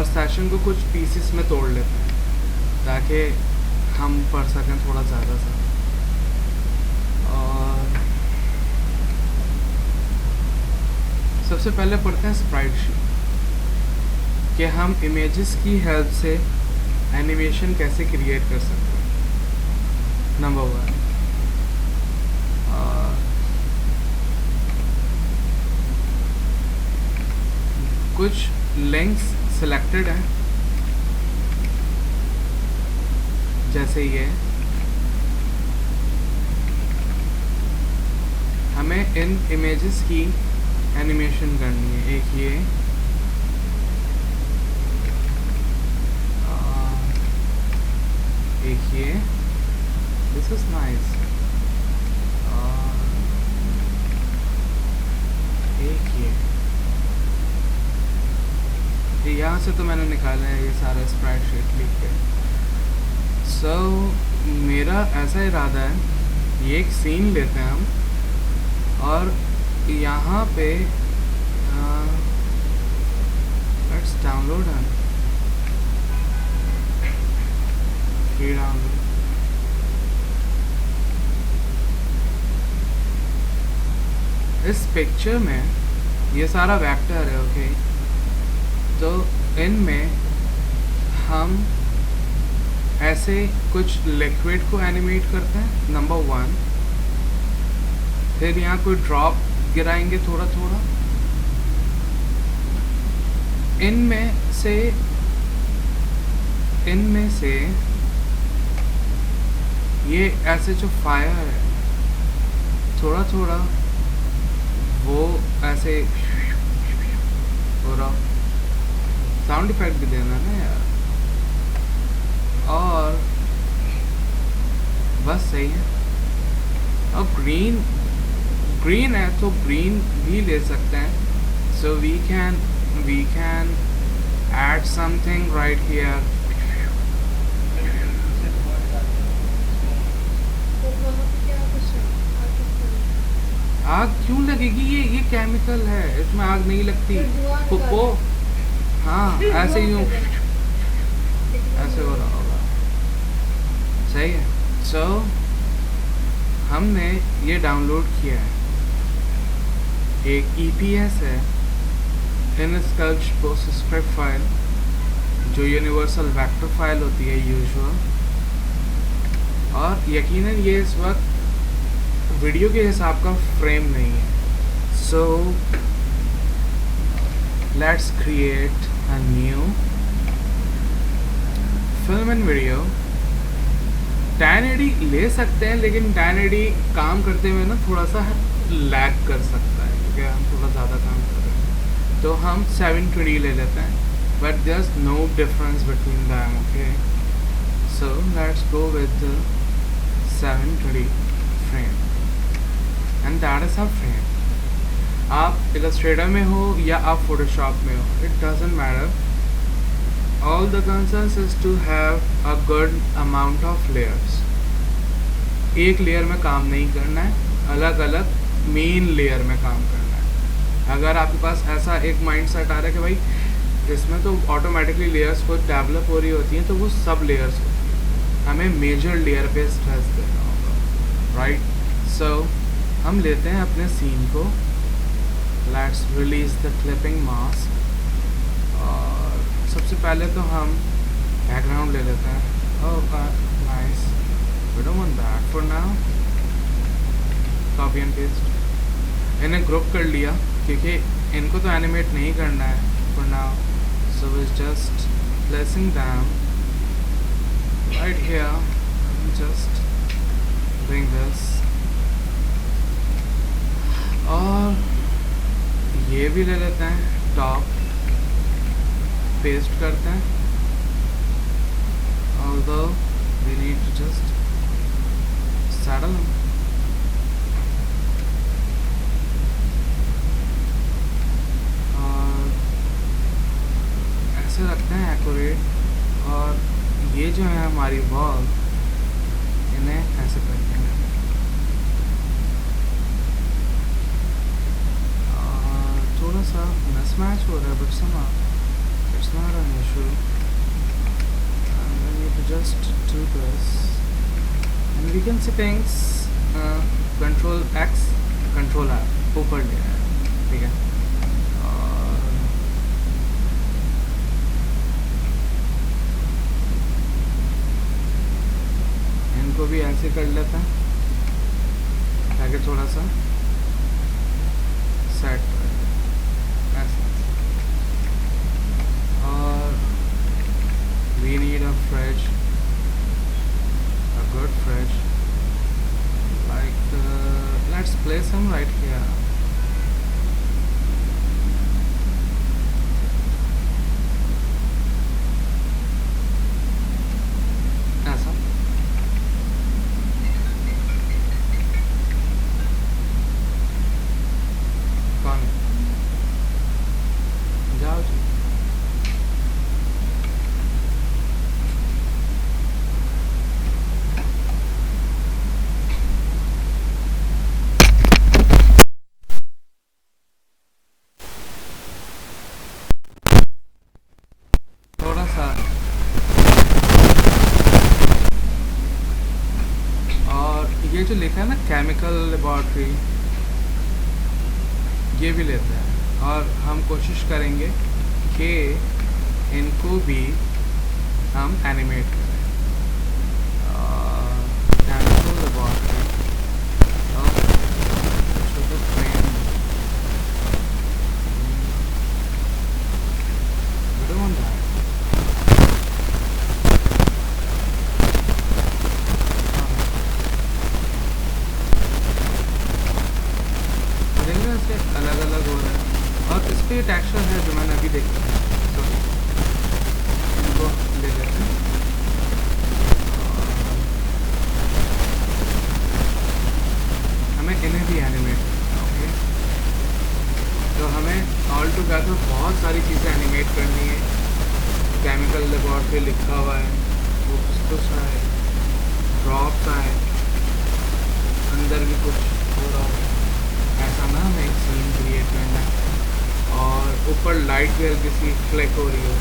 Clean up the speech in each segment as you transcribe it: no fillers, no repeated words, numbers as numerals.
और सेशन को कुछ पीसेस में तोड़ लेते हैं ताकि हम पढ़ सकें थोड़ा ज़्यादा सा। और सबसे पहले पढ़ते हैं स्प्राइट शीट कि हम इमेजेस की हेल्प से एनिमेशन कैसे क्रिएट कर सकते हैं। नंबर 1, कुछ लिंक्स सिलेक्टेड हैं जैसे ये, हमें इन इमेजेस की एनिमेशन करनी है। एक ये एक ये, दिस इज नाइस। एक ये यहाँ से तो मैंने निकाला है ये सारा स्प्राइट शीट लिख के। सो मेरा ऐसा इरादा है, ये एक सीन लेते हैं हम और यहाँ पे लेट्स डाउनलोड है, फ्री डाउनलोड। इस पिक्चर में ये सारा वेक्टर है, ओके। तो इनमें हम ऐसे कुछ लिक्विड को एनिमेट करते हैं, नंबर 1। फिर यहाँ कोई ड्रॉप गिराएंगे थोड़ा थोड़ा। इनमें से ये ऐसे जो फायर है थोड़ा थोड़ा वो ऐसे हो रहा, साउंड इफेक्ट भी देना है ना यार। और बस सही है। और ग्रीन है तो ग्रीन भी ले सकते हैं। So we can add something right here. आग क्यों लगेगी? ये केमिकल है, इसमें आग नहीं लगती। पुप्पो, हाँ ऐसे ही ऐसे हो रहा होगा, सही है। सो हमने ये डाउनलोड किया है, एक EPS है, इनस्कल्प्ट स्क्रिप्ट फाइल, जो यूनिवर्सल वेक्टर फाइल होती है यूजुअल। और यकीनन ये इस वक्त वीडियो के हिसाब का फ्रेम नहीं है। So let's create a new film and video. 1080 ले सकते हैं, लेकिन 1080 काम करते हुए ना थोड़ा सा लैग कर सकता है क्योंकि हम थोड़ा ज़्यादा काम कर रहे हैं। तो हम 720 ले लेते हैं, but there is no difference between them, okay. So let's go with 720 frame and that is a frame. आप इलस्ट्रेटर में हो या आप फोटोशॉप में हो, it doesn't matter. All the concerns is to have a good amount of layers. एक layer में काम नहीं करना है, अलग अलग मेन लेयर में काम करना है। अगर आपके पास ऐसा एक माइंड सेट आ रहा है कि भाई इसमें तो ऑटोमेटिकली लेयर्स को डेवलप हो रही होती हैं, तो वो सब लेयर्स होती हैं, हमें मेजर लेयर पे स्ट्रेस देना होगा, राइट। सो हम लेते हैं अपने सीन को, let's release the clipping mask. और सबसे पहले तो हम बैकग्राउंड ले लेते हैं। Oh nice, we don't want that for now. Copy and paste, इन्हें ग्रुप कर लिया क्योंकि इनको तो एनिमेट नहीं करना है for now. So we just placing them right here, just doing this. और ये भी ले लेते हैं, टॉप पेस्ट करते हैं। although we need to just saddle them. और ऐसे रखते हैं एक्यूरेट। और ये जो है हमारी वॉल, इन्हें ऐसे करते हैं। थोड़ा सा मिसमैच हो रहा है बट समा It's not an issue. And we need to just do this. And we can settings Control X, Control R ऊपर ले आया, ठीक है। और इनको भी ऐसे कर लेते हैं ताकि थोड़ा सा सेट ऐसे। और we need a fridge, a good fridge, like let's place them right here. ऐसा कौन जाओ जी। थोड़ा सा और ये जो लिखा है ना केमिकल लेबॉर्ट्री, ये भी लेते हैं। और हम कोशिश करेंगे कि इनको भी हम एनिमेट करें। केमिकल लेबॉर्ट्री अलग अलग हो रहा है। और इस पर टेक्सचर है जो मैंने अभी देखा है, तो इनको ले लेते हैं। हमें इन्हें भी एनिमेट करना, ओके। तो हमें ऑल टुगेदर बहुत सारी चीज़ें एनिमेट करनी है। केमिकल लेबॉर्ट्री लिखा हुआ है, वो कुछ है, ड्रॉप्स आए, अंदर भी कुछ हो रहा है, ऐसा ना हमें एक सीन क्रिएट करना है। और ऊपर लाइट भी हल्की सी फ्लैक हो रही हो,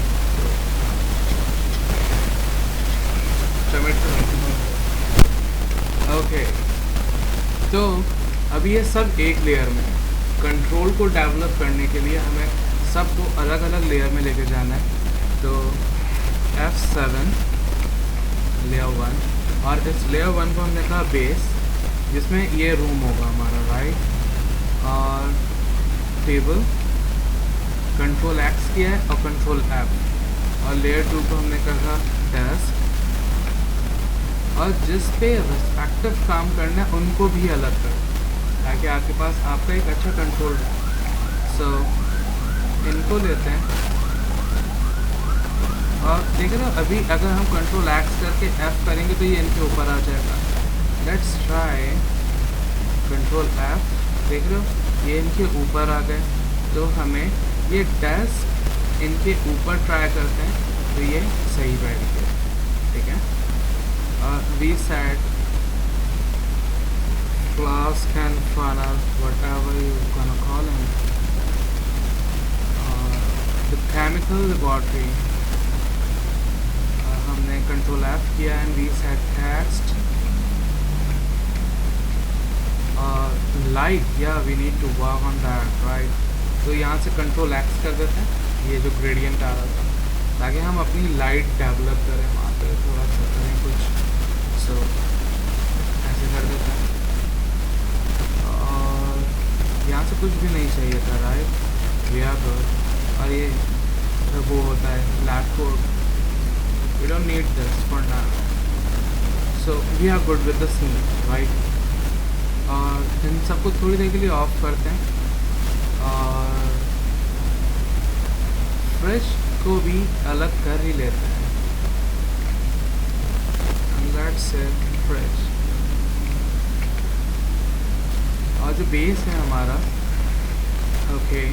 ओके। तो अभी ये सब एक लेयर में है। कंट्रोल को डेवलप करने के लिए हमें सबको अलग अलग लेयर में लेके जाना है। तो F7 लेयर 1, और इस लेयर 1 को हमने कहा बेस, जिसमें ये रूम होगा हमारा, राइट। और टेबल कंट्रोल X किया है और कंट्रोल F, और लेयर 2 को हमने कहा डेस्क। और जिस पे रिस्पेक्टिव काम करना है उनको भी अलग कर, ताकि आपके पास आपका एक अच्छा कंट्रोल है। सो इनको लेते हैं और देख रहे हो, अभी अगर हम कंट्रोल X करके F करेंगे तो ये इनके ऊपर आ जाएगा। लेट्स ट्राई कंट्रोल F, देख रहे हो ये इनके ऊपर आ गए। तो हमें ये डेस्क इनके ऊपर ट्राई करते हैं तो ये सही बैठ गया, ठीक है। और reset flask and funnel, whatever you gonna call him, the chemical laboratory, हमने कंट्रोल F किया एंड रीसेट टेक्स्ट। लाइट, या we need to work on that, right. तो यहाँ से कंट्रोल X कर देते हैं, ये जो ग्रेडियंट आ रहा था, ताकि हम अपनी लाइट डेवलप करें वहाँ पे, थोड़ा सा करें कुछ। सो ऐसे कर देते हैं। और यहाँ से कुछ भी नहीं चाहिए था, राइट। We are good. और ये वो होता है lab code, we don't need this for now. So we are good with the scene, right. और इन सबको थोड़ी देर के लिए ऑफ करते हैं। और फ्रिज को भी अलग कर ही लेते हैं। लेट्स से फ्रिज, और जो बेस है हमारा, ओके।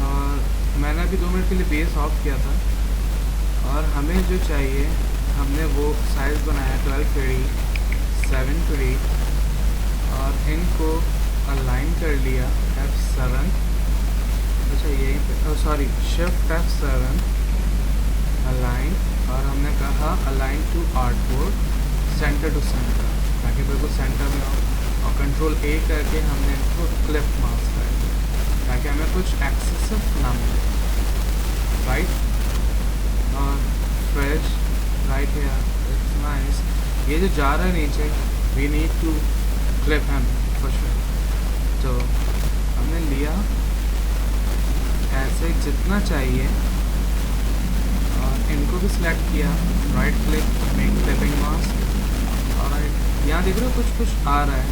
और मैंने अभी 2 मिनट के लिए बेस ऑफ किया था। और हमें जो चाहिए, हमने वो साइज़ बनाया 1280, 720, और इनको अलाइन कर लिया F7। अच्छा यहीं पे सॉरी शिफ्ट F7 अलाइन, और हमने कहा align to artboard centre to centre, ताकि बिल्कुल सेंटर में हो, और कंट्रोल A करके हमने इनको क्लिप मार्क्स कर दिया ताकि हमें कुछ एक्सेसिव ना मिले, राइट। और fresh right here, it's nice. ये जो जा रहा है नीचे, we need to clip him for sure. तो हमने लिया ऐसे जितना चाहिए, और इनको भी सिलेक्ट किया, right click, make clipping mask, और यहाँ देख रहे हो कुछ कुछ आ रहा है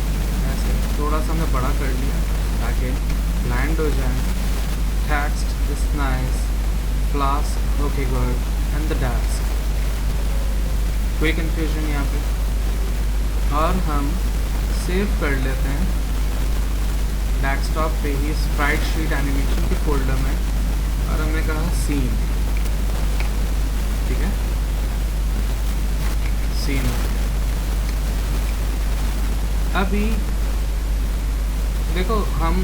ऐसे, थोड़ा सा हमने बड़ा कर लिया ताकि ब्लाइंड हो जाए। Text is nice, flask okay good, and the desk, कोई कंफ्यूजन यहाँ पे। और हम सेव कर लेते हैं डेस्कटॉप पे ही स्प्राइट शीट एनिमेशन के फोल्डर में, और हमने कहा सीन, ठीक है, सीन। अभी देखो हम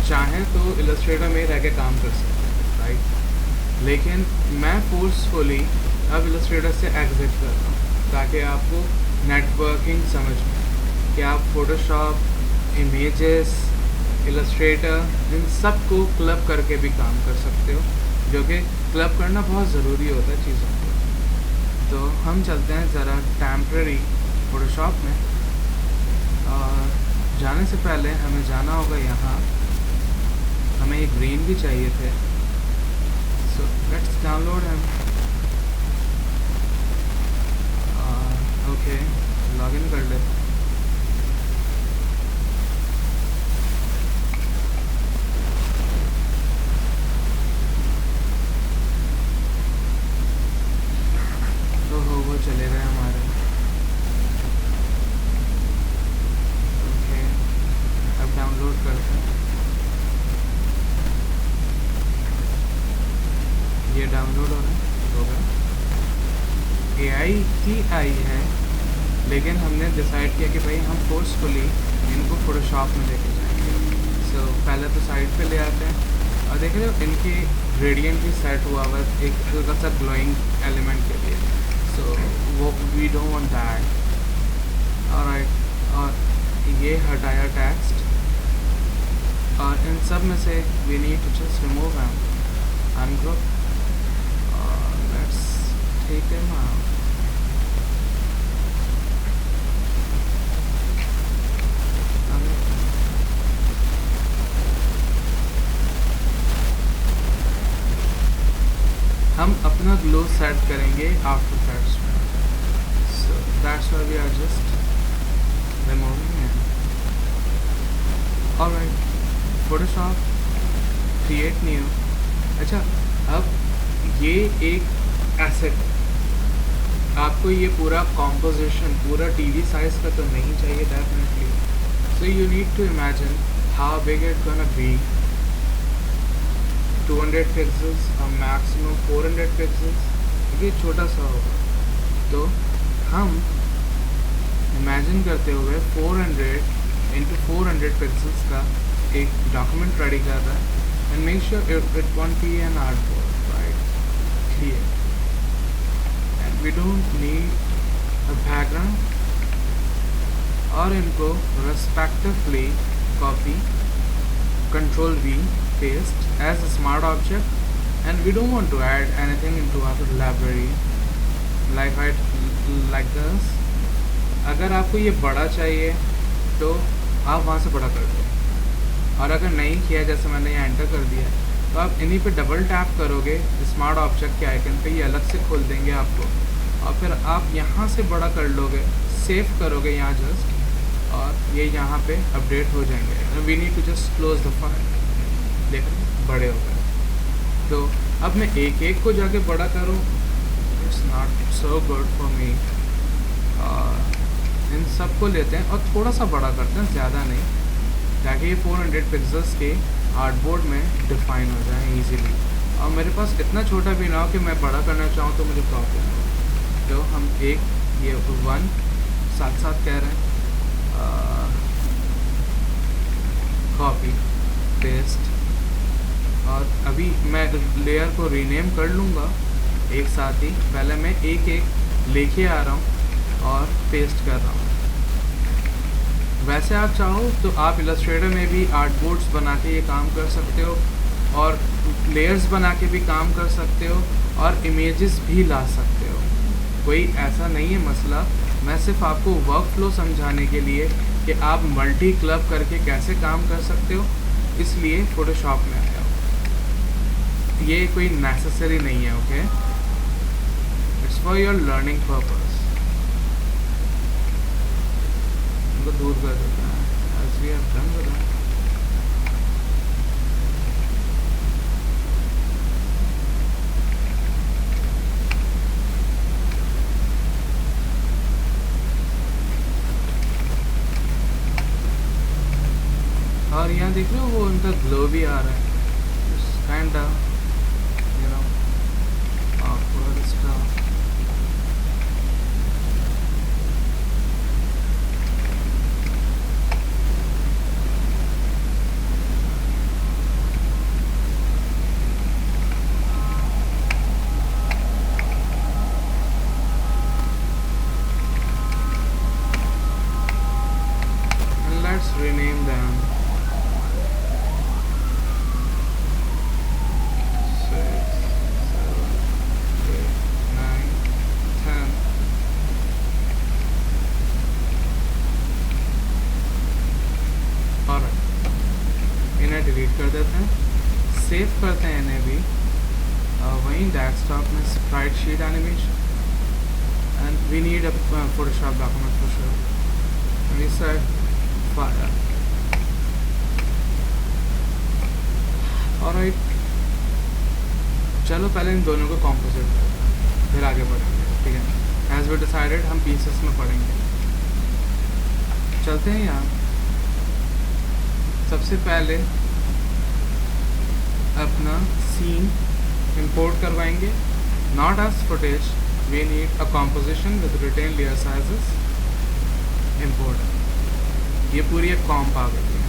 चाहें तो इलस्ट्रेटर में रह के काम कर सकते हैं, राइट, लेकिन मैं फोर्सफुली अब इलस्ट्रेटर से एग्जिट कर रहा हूँ ताकि आपको नेटवर्किंग समझ में कि आप फोटोशॉप, इमेजेस, इलस्ट्रेटर, इन सब को क्लब करके भी काम कर सकते हो, जो कि क्लब करना बहुत ज़रूरी होता है चीज़ों को। तो हम चलते हैं ज़रा टेम्पररी फोटोशॉप में, और जाने से पहले हमें जाना होगा यहाँ, हमें ये ग्रीन भी चाहिए थे, सो लेट्स डाउनलोड हम। ओके, लॉगिन कर लेते हैं। वो चले गए हमारे। ओके, अब डाउनलोड करते हैं। ये डाउनलोड हो गया। AI की आई है, लेकिन हमने डिसाइड किया कि भाई हम फोर्सफुली इनको फोटोशॉप में लेके जाएंगे। सो पहले तो साइड पे ले आते हैं, और देख रहे हो इनके ग्रेडियंट भी सेट हुआ हुआ है एक हल्का सा ग्लोइंग एलिमेंट के लिए, सो वो we don't want that. Alright, और ये हटाया टेक्स्ट, और इन सब में से we need to just remove him, ungroup, let's take him out. हम अपना ग्लो सेट करेंगे आफ्टर इफेक्ट्स में, so that's why we are just removing it. Alright, Photoshop, create new. अच्छा, अब ये एक एसेट है, आपको ये पूरा कॉम्पोजिशन पूरा टीवी साइज का तो नहीं चाहिए definitely, so you need to imagine how big it gonna be. 200 pixels और मैक्सिमम 400 पिक्सल्स, ये छोटा सा होगा। तो हम इमेजिन करते हुए 400 into 400 पिक्सल्स का एक डॉक्यूमेंट रेडी कर रहा है, and make sure it won't be an artboard, right, clear, and we don't need a background. और इनको respectively copy, Control V, paste as a smart object, and we don't want to add anything into our library like this. अगर आपको ये बड़ा चाहिए तो आप वहाँ से बड़ा कर दो, और अगर नहीं किया, जैसे मैंने यहाँ एंटर कर दिया, तो आप इन्हीं पे डबल टैप करोगे स्मार्ट ऑब्जेक्ट के आइकन पे, ये अलग से खोल देंगे आपको, और फिर आप यहाँ से बड़ा कर लोगे, सेव करोगे यहाँ जस्ट, और ये यहाँ पे अपडेट हो जाएंगे। We need to just close the file, देखो बड़े हो गए। तो अब मैं एक एक को जाके बड़ा करूँ, it's not so good for me. इन सबको लेते हैं और थोड़ा सा बड़ा करते हैं, ज़्यादा नहीं, ताकि ये 400 पिक्सल्स के आर्टबोर्ड में डिफाइन हो जाए ईजीली, और मेरे पास इतना छोटा भी ना हो कि मैं बड़ा करना चाहूँ तो मुझे प्रॉब्लम हो। तो हम एक ये 1 साथ साथ कह रहे हैं, कॉपी, पेस्ट, और अभी मैं लेयर को रीनेम कर लूँगा एक साथ ही। पहले मैं एक एक लेके आ रहा हूँ और पेस्ट कर रहा हूँ। वैसे आप चाहो तो आप इलस्ट्रेटर में भी आर्टबोर्ड्स बना के ये काम कर सकते हो, और लेयर्स बना के भी काम कर सकते हो, और इमेजेस भी ला सकते हो। कोई ऐसा नहीं है मसला। मैं सिर्फ आपको वर्क फ्लो समझाने के लिए कि आप मल्टी क्लब करके कैसे काम कर सकते हो, इसलिए फ़ोटोशॉप में आया हो। ये कोई नेसेसरी नहीं है, okay. It's for your learning purpose. उनको दूर कर देता है as we have done with that. और यहाँ देख रहे हो वो उनका ग्लो भी आ रहा है, kind you know awkward stuff. And let's rename them. 6, 7, 8, 9, 10. और इन्हें डिलीट कर देते हैं, सेव करते हैं इन्हें भी। वहीं डेस्कटॉप में sprite sheet animation, and we need a Photoshop document for sure. We set fire. Alright, चलो पहले इन दोनों को कॉम्पोजिट करते हैं, फिर आगे बढ़ेंगे, ठीक है। एज वी डिसाइडेड हम पीसेस में पढ़ेंगे। चलते हैं यहाँ। सबसे पहले अपना सीन इंपोर्ट करवाएंगे। Not as footage, we need a composition with retain layer sizes. Import, ये पूरी एक कॉम्प आ गई है,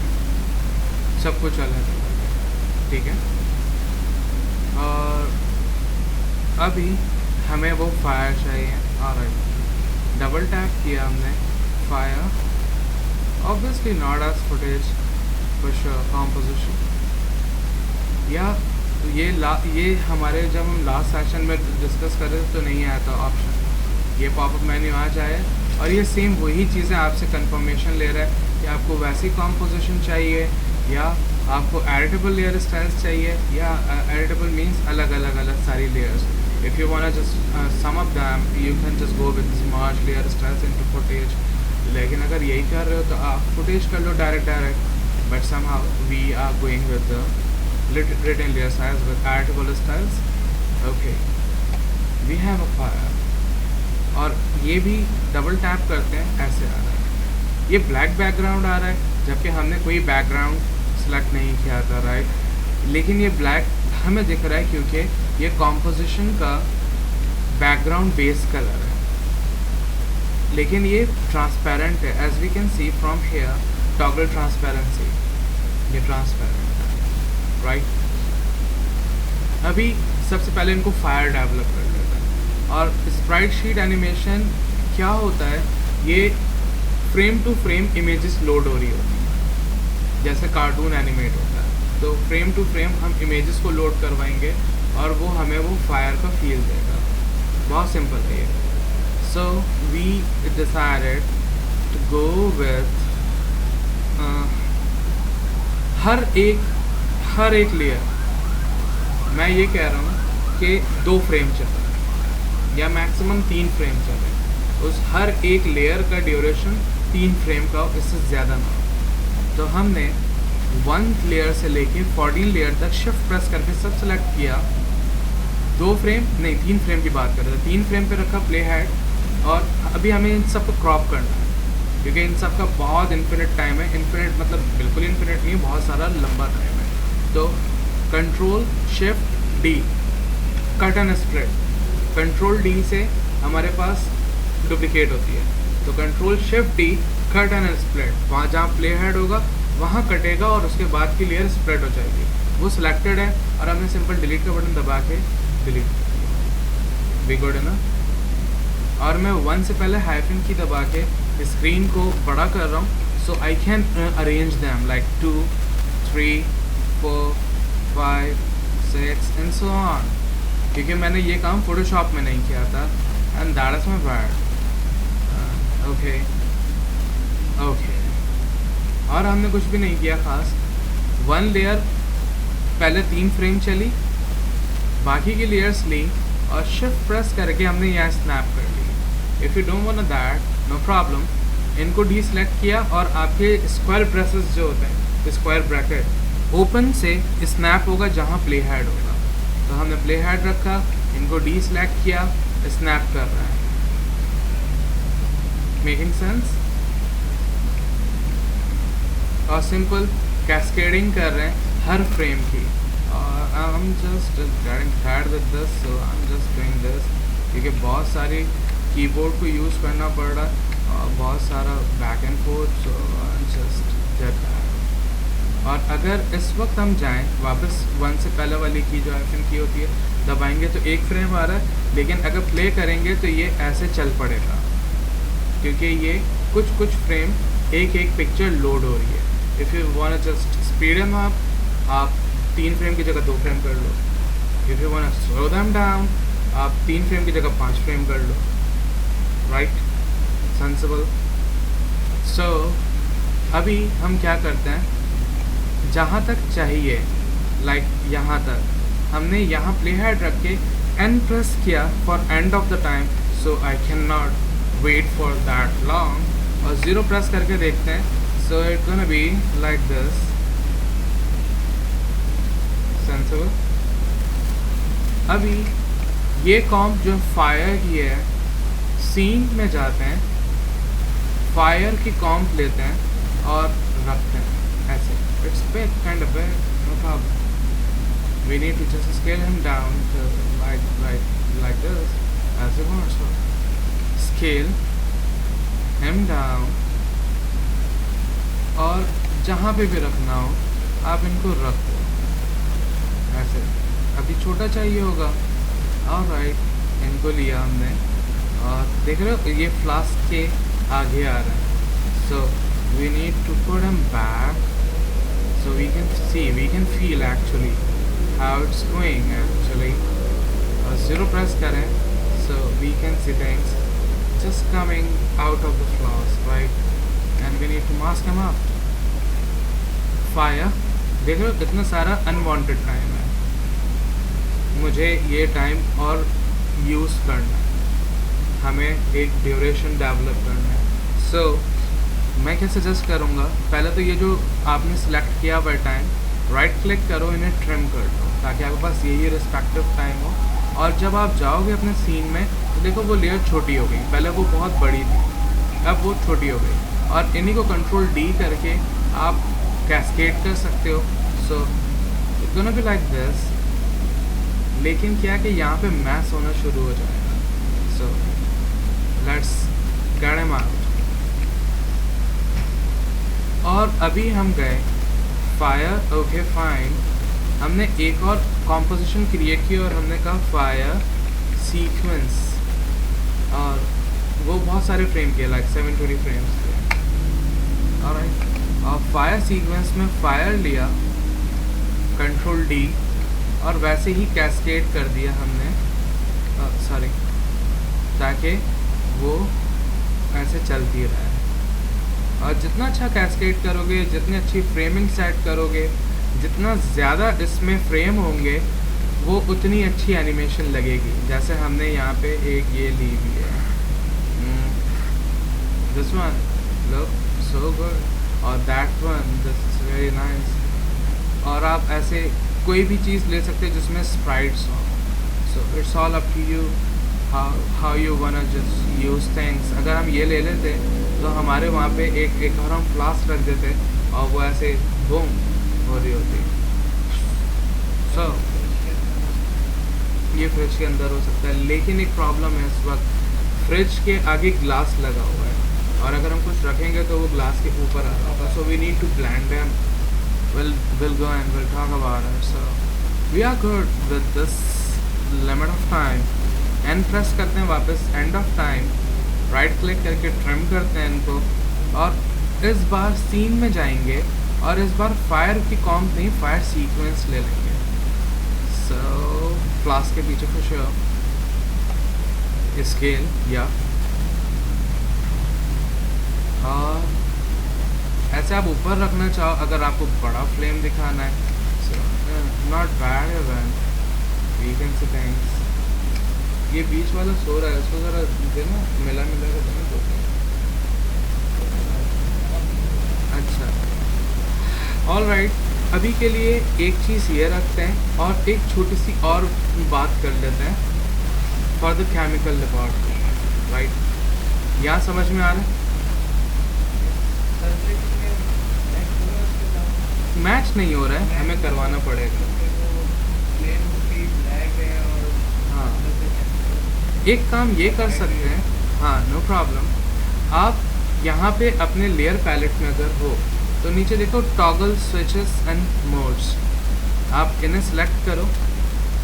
सब कुछ अलग अलग है, ठीक है। और अभी हमें वो फायर चाहिए। ऑलराइट, डबल टैप किया हमने fire, obviously not as footage for sure composition. या ये हमारे जब हम लास्ट सेशन में डिस्कस कर रहे थे तो नहीं आया था ऑप्शन, ये पॉपअप मेन्यू आ जाए और ये सेम वही चीज़ें आपसे कंफर्मेशन ले रहा है कि आपको वैसी कॉम्पोजिशन चाहिए या आपको एडिटेबल लेयर स्टाइल्स चाहिए, या एडिटेबल मीन्स अलग अलग सारी layers. If you want just some of them you can just go with smooch layer styles into footage. लेकिन अगर यही कर रहे हो तो आप फुटेज कर लो direct, but somehow we are going with the written layer styles with editable styles. Okay, we have a fire, और ये भी डबल टैप करते हैं, ऐसे आ रहा है। ये ब्लैक बैकग्राउंड आ रहा है जबकि हमने कोई बैकग्राउंड सेलेक्ट नहीं किया था, राइट। लेकिन ये ब्लैक हमें दिख रहा है क्योंकि ये कॉम्पोजिशन का बैकग्राउंड बेस कलर है, लेकिन ये ट्रांसपेरेंट है। As we can see from here toggle transparency, ये ट्रांसपेरेंट है, राइट। अभी सबसे पहले इनको फायर डेवलप कर लेते हैं। और स्प्राइट शीट एनिमेशन क्या होता है, ये frame to frame images load हो रही होती है, जैसे कार्टून एनिमेट होता है। तो फ्रेम टू फ्रेम हम इमेजेस को लोड करवाएंगे और वो हमें वो फायर का फील देगा। बहुत सिंपल है ये। So we decided to go with हर एक लेयर, मैं ये कह रहा हूँ कि 2 फ्रेम चले या मैक्सिमम 3 फ्रेम चले। उस हर एक लेयर का ड्यूरेशन 3 फ्रेम का, इससे ज़्यादा ना हो। तो हमने 1 लेयर से लेके 14 लेयर तक शिफ्ट प्रेस करके सब सेलेक्ट किया। 2 फ्रेम नहीं, 3 फ्रेम की बात कर रहे थे। 3 फ्रेम पे रखा प्ले हेड, और अभी हमें इन सब को क्रॉप करना है क्योंकि इन सब का बहुत इन्फिनिट टाइम है। इन्फिनिट मतलब बिल्कुल इन्फिनिट नहीं, बहुत सारा लंबा टाइम है। तो control shift D, cut and split. Control D से हमारे पास डुप्लीकेट होती है, तो control shift D, cut and split. वहाँ जहाँ प्ले हेड होगा वहाँ कटेगा और उसके बाद की लेयर स्प्लिट हो जाएगी। वो सिलेक्टेड है और हमने सिंपल डिलीट का बटन दबा के डिलीट कर दिया। वी गुड ना। और मैं 1 से पहले हाइफन की दबा के स्क्रीन को बड़ा कर रहा हूँ, so I can arrange them like 2 3 4 5 6 and so on, क्योंकि मैंने ये काम फोटोशॉप में नहीं किया था and that is my bad. Okay okay. और हमने कुछ भी नहीं किया खास। 1 लेयर पहले 3 फ्रेम चली, बाकी की लेयर्स ली और शिफ्ट प्रेस करके हमने यहाँ स्नैप कर ली। If you don't want that, no problem, इनको डी सेलेक्ट किया और आपके स्क्वायर ब्रेसेस जो होते हैं, स्क्वायर ब्रैकेट ओपन से स्नैप होगा जहाँ प्ले हेड होगा, तो हमने प्ले हेड रखा, इनको डी सेलेक्ट किया, स्नैप कर रहा है। Making sense? और सिंपल कैस्केडिंग कर रहे हैं हर फ्रेम की। I am just getting tired with this, so I am just doing this, क्योंकि बहुत सारी कीबोर्ड को यूज़ करना पड़ रहा है और बहुत सारा back and fourth, so I am just get tired. और अगर इस वक्त हम जाएं वापस 1 से पहले वाली की जो हाइफन की होती है दबाएंगे तो 1 फ्रेम आ रहा है, लेकिन अगर प्ले करेंगे तो ये ऐसे चल पड़ेगा, क्योंकि ये कुछ फ्रेम एक पिक्चर लोड हो रही है। If you want just speed them up, आप 3 फ्रेम की जगह 2 फ्रेम कर लो। If you want slow them down, आप 3 फ्रेम की जगह 5 फ्रेम कर लो। राइट? सेंसिबल। सो अभी हम क्या करते हैं, जहाँ तक चाहिए लाइक यहाँ तक हमने यहाँ प्ले हेड रख के एन प्रेस किया for end of the time, so I can not wait for that long. और 0 प्रेस करके देखते हैं, so it gonna be like this. Sensible. अभी ये कॉम्प जो फायर की है, सीन में जाते हैं, फायर की कॉम्प लेते हैं और रखते हैं ऐसे। It's big, kind of big, no problem. We need to just scale him down to like this, as you want. So scale him down, और जहाँ पे भी रखना हो आप इनको रख दो ऐसे। अभी छोटा चाहिए होगा, ऑलराइट, इनको लिया हमने और देख रहे हो ये फ्लास्क के आगे आ रहा है। So we need to put him back so we can feel actually how it's going actually. 0 press करें, so we can see things just coming out of the flaws, right? And we need to mask them up. Fire, देख लो कितना सारा unwanted time है, मुझे ये time और use करना है, हमें एक ड्यूरेशन डेवलप करना है। So मैं क्या सजेस्ट करूँगा, पहले तो ये जो आपने सेलेक्ट किया हुआ टाइम, राइट क्लिक करो, इन्हें ट्रिम कर दो ताकि आपके पास यही रिस्पेक्टिव टाइम हो। और जब आप जाओगे अपने सीन में तो देखो वो लेयर छोटी हो गई, पहले वो बहुत बड़ी थी, अब वो छोटी हो गई। और इन्हीं को कंट्रोल डी करके आप कैस्केड कर सकते हो। So it's gonna be like this, लेकिन क्या कि यहाँ पे मैस होना शुरू हो जाएगा। So let's get him out. और अभी हम गए फायर, ओके फाइन, हमने एक और कॉम्पोजिशन क्रिएट की और हमने कहा फायर सीक्वेंस, और वो बहुत सारे फ्रेम के लाइक 720 फ्रेम्स के। ऑलराइट, और फायर सीक्वेंस में फायर लिया, कंट्रोल डी, और वैसे ही कैस्केड कर दिया हमने, सॉरी, ताकि वो ऐसे चलती रहे। और जितना अच्छा कैस्केड करोगे, जितनी अच्छी फ्रेमिंग सेट करोगे, जितना ज़्यादा इसमें फ्रेम होंगे वो उतनी अच्छी एनिमेशन लगेगी। जैसे हमने यहाँ पे एक ये ली हुई है, this one look so good, और that one this is very nice. और आप ऐसे कोई भी चीज़ ले सकते हैं जिसमें स्प्राइट्स हो। So it's all up to you how you wanna just use things. अगर हम ये ले लेते तो हमारे वहाँ पे एक और हम फ्लास्क रख देते और वो ऐसे बूम हो रही होती। सो ये फ्रिज के अंदर हो सकता है, लेकिन एक प्रॉब्लम है इस वक्त, फ्रिज के आगे ग्लास लगा हुआ है और अगर हम कुछ रखेंगे तो वो ग्लास के ऊपर आ रहा होगा। So we need to blend them we'll go and we'll talk about it. So we are good with this limit of time. And press करते हैं वापस, end of time, right click करके ट्रिम करते हैं इनको, और इस बार सीन में जाएंगे और इस बार फायर की कॉम्प नहीं, फायर सीक्वेंस ले लेंगे. सो क्लास के पीछे खुश हो स्केल या, और ऐसे आप ऊपर रखना चाहो अगर आपको बड़ा फ्लेम दिखाना है. So not bad event, we can say thanks. ये बीच वाला सो रहा है, उसको ज़रा देना, मिला कर देना दो. अच्छा ऑल राइट, अभी के लिए एक चीज़ ये रखते हैं और एक छोटी सी और बात कर लेते हैं for the chemical laboratory. Right, यहाँ समझ में आ रहा है? मैच नहीं हो रहा है, हमें करवाना पड़ेगा. हाँ, एक काम ये कर सकते हैं, हाँ नो प्रॉब्लम. आप यहाँ पे अपने लेयर पैलेट में अगर हो तो नीचे देखो टॉगल स्विचेस एंड मोड्स, आप इन्हें सेलेक्ट करो.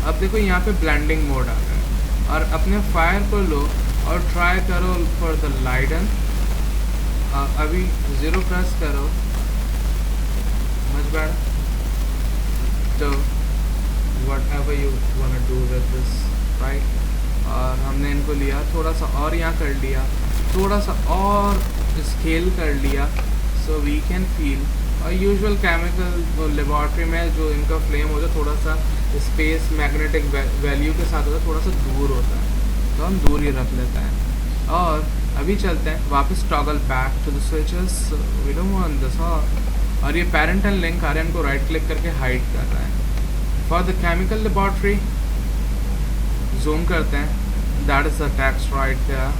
अब देखो यहाँ पे ब्लेंडिंग मोड आ गया है, और अपने फायर को लो और ट्राई करो फॉर द लाइटन. अभी 0 प्रेस करो, मच बैड. तो whatever you want to do with this, right. और हमने इनको लिया थोड़ा सा और यहाँ कर लिया, थोड़ा सा और स्केल कर लिया, सो वी कैन फील. और यूजुअल केमिकल लेबॉर्ट्री में जो इनका फ्लेम होता है थोड़ा सा स्पेस मैग्नेटिक वैल्यू के साथ होता है, थोड़ा सा दूर होता है, तो हम दूर ही रख लेते हैं. और अभी चलते हैं वापस toggle back to the switches, we don't want this. और ये पेरेंट एंड लिंक आ रहे हैं, इनको राइट क्लिक करके हाइड कर रहा है. For the chemical laboratory zoom करते हैं, that is the text right there,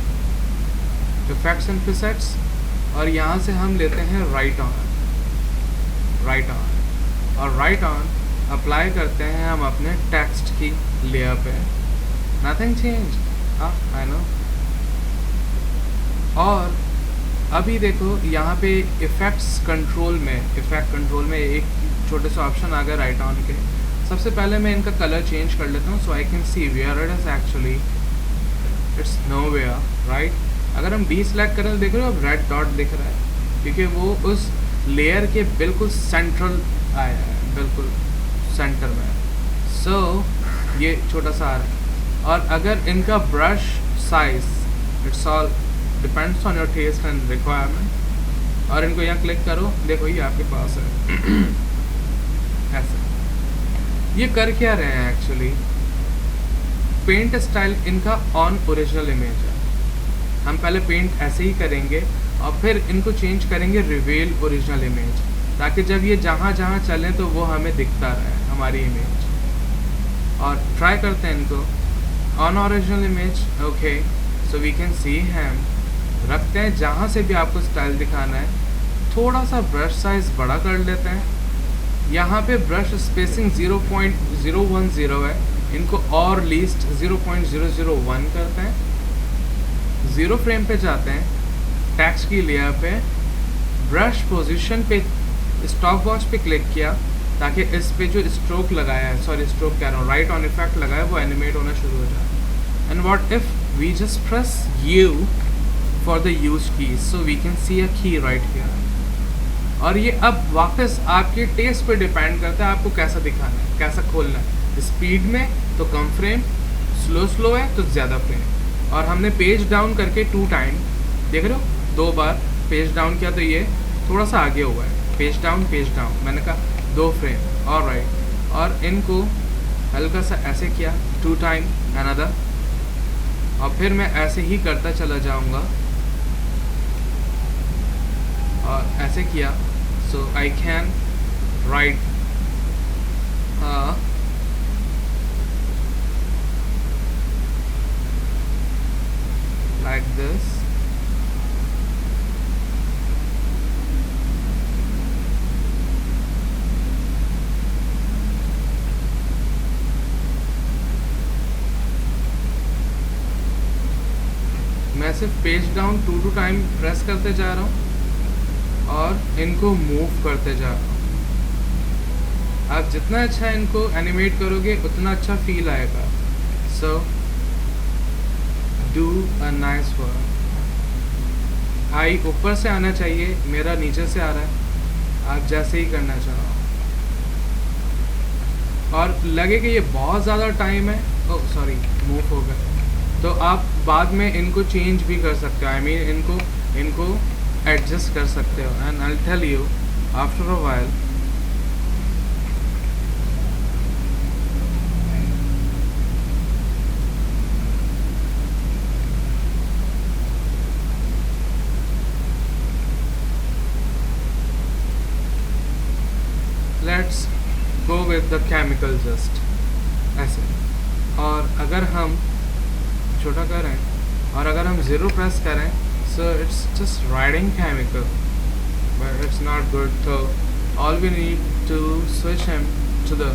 effects and presets, और यहाँ से हम लेते हैं राइट ऑन, और राइट ऑन अप्लाई करते हैं हम अपने टेक्स्ट की लेयर पे. Nothing change, I know. और अभी देखो यहाँ पे इफेक्ट कंट्रोल में एक छोटे से ऑप्शन आ गया राइट ऑन के. सबसे पहले मैं इनका कलर चेंज कर लेता हूँ, so I can see where it is actually, it's nowhere, right. अगर हम डी सेलेक्ट करें तो देख रहे हो अब रेड डॉट दिख रहा है, क्योंकि वो उस लेयर के बिल्कुल सेंट्रल आया है, बिल्कुल सेंटर में. सो ये छोटा सा आ रहा है. और अगर इनका brush size, it's all depends on your taste and requirement. और इनको यहाँ क्लिक करो, देखो ये आपके पास है. ऐसे ये कर क्या रहे हैं एक्चुअली, पेंट स्टाइल इनका ऑन ओरिजिनल इमेज है. हम पहले पेंट ऐसे ही करेंगे और फिर इनको चेंज करेंगे रिवील ओरिजिनल इमेज, ताकि जब ये जहाँ जहाँ चलें तो वो हमें दिखता रहे हमारी इमेज. और ट्राई करते हैं इनको on original image. Okay, so we can see them. रखते हैं जहाँ से भी आपको स्टाइल दिखाना है, थोड़ा सा ब्रश साइज बड़ा कर लेते हैं. यहाँ पे ब्रश स्पेसिंग 0.010 है, इनको और लीस्ट 0.001 करते हैं. 0 फ्रेम पे जाते हैं, टेक्स्ट की लेयर पे, ब्रश पोजीशन पे स्टॉप वॉच पे क्लिक किया, ताकि इस पे जो स्ट्रोक लगाया है, सॉरी स्ट्रोक कह रहा हूँ, राइट ऑन इफेक्ट लगाया वो एनिमेट होना शुरू हो जाए. And what if we just press U for the use key, so we can सी अ की राइट हियर. और ये अब वापस आपके टेस्ट पे डिपेंड करता है आपको कैसा दिखाना है, कैसा खोलना है. स्पीड में तो कम फ्रेम, स्लो है तो ज़्यादा फ्रेम. और हमने पेज डाउन करके 2 टाइम, देख रहे हो 2 बार पेज डाउन किया तो ये थोड़ा सा आगे हुआ है, पेज डाउन, मैंने कहा 2 फ्रेम. और राइट, और इनको हल्का सा ऐसे किया 2 टाइम अनदर, और फिर मैं ऐसे ही करता चला जाऊँगा और ऐसे किया. So I can write like this. मैं सिर्फ पेज डाउन 2 टाइम प्रेस करते जा रहा हूँ और इनको मूव करते जा रहा हूँ. आप जितना अच्छा इनको एनिमेट करोगे उतना अच्छा फील आएगा. So do a nice work. आई ऊपर से आना चाहिए, मेरा नीचे से आ रहा है, आप जैसे ही करना चाहो. और लगे कि ये बहुत ज़्यादा टाइम है, ओह सॉरी मूव हो गया, तो आप बाद में इनको चेंज भी कर सकते हो. आई मीन इनको एडजस्ट कर सकते हो. And I will tell you after a while. Let's go with the chemical just ऐसे. और अगर हम छोटा करें और अगर हम ज़ीरो प्रेस करें, so it's just riding chemical, but it's not good. तो all we need to switch him to the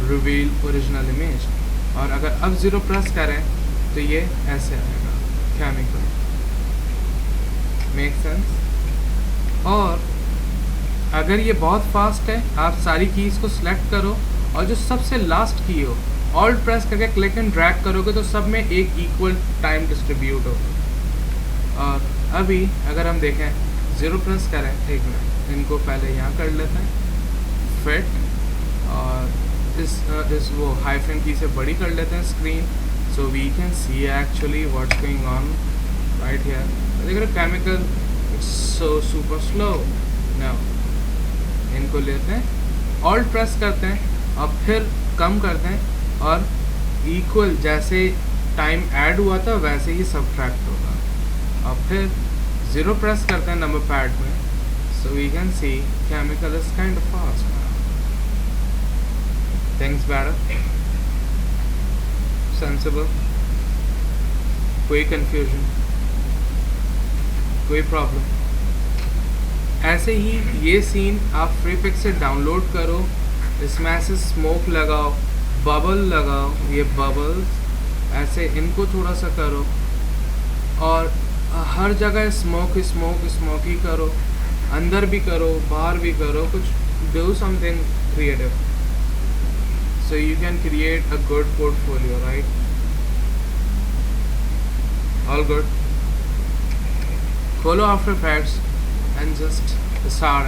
reveal original image. और अगर अब ज़ीरो प्रेस करें तो ये ऐसे आएगा केमिकल. Make sense. और अगर ये बहुत फास्ट है, आप सारी कीज़ को सिलेक्ट करो और जो सबसे लास्ट की हो ऑल्ट प्रेस करके क्लिक एंड ड्रैग करोगे तो सब में एक इक्वल टाइम डिस्ट्रीब्यूट होगा. और अभी अगर हम देखें ज़ीरो प्रेस करें, एक मिनट इनको पहले यहाँ कर लेते हैं फिट, और इस वो हाइफन की से बड़ी कर लेते हैं screen, so we can see actually what's going on right here. देख रहे chemical it's so super slow. Now इनको लेते हैं, ऑल्ट प्रेस करते हैं और फिर कम करते हैं, और इक्वल जैसे टाइम ऐड हुआ था वैसे ही सब्ट्रैक्ट होगा. और फिर ज़ीरो प्रेस करते हैं नंबर पैड में, so we can see chemical is kind of fast. Things better, sensible, कोई कंफ्यूजन, कोई प्रॉब्लम. ऐसे ही ये सीन आप फ्रीपिक्स से डाउनलोड करो, इसमें ऐसे स्मोक लगाओ, बबल लगाओ, ये बबल्स ऐसे इनको थोड़ा सा करो, और हर जगह स्मोक स्मोक स्मोक ही करो, अंदर भी करो बाहर भी करो, कुछ do something creative, so you can create a good portfolio, right? All good. खोलो after effects and just start